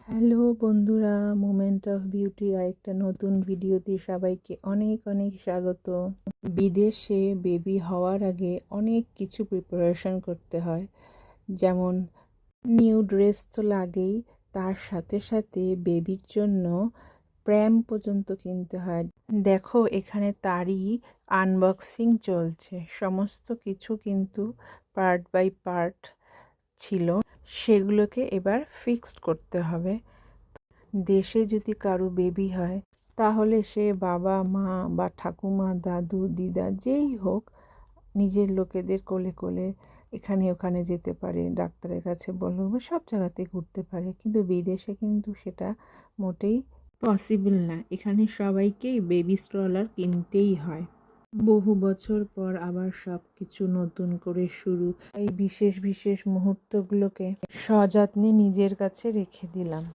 Hello বন্ধুরা, moment of beauty আরেকটা নতুন ভিডিওতে সবাইকে অনেক অনেক স্বাগত। বিদেশে বেবি হওয়ার আগে অনেক কিছু প্রিপারেশন করতে হয়, যেমন নিউ ড্রেস তো লাগেই, তার সাথে সাথে বেবির জন্য প্র্যাম পর্যন্ত কিনতে হয়। দেখো এখানে তারই আনবক্সিং চলছে, সমস্ত কিছু কিন্তু পার্ট বাই পার্ট ছিল, সেগুলোকে এবার ফিক্সড করতে হবে। দেশে যদি কারো বেবি হয় তাহলে সে বাবা মা বা ঠাকুমা দাদু দিদা যেই হোক নিজের লোকেদের কোলে কোলে এখানে ওখানে যেতে পারে, ডাক্তারের কাছে বলো বা সব জায়গাতে ঘুরতে পারে, কিন্তু বিদেশে কিন্তু সেটা মোটেই পসিবল না। এখানে সবাইকেই বেবি স্ট্রলার কিনতেই হয়। বহু বছর পর আবার সব কিছু নতুন করে শুরু। এই বিশেষ বিশেষ মুহূর্তগুলোকে সযত্নে নিজের কাছে রেখে দিলাম।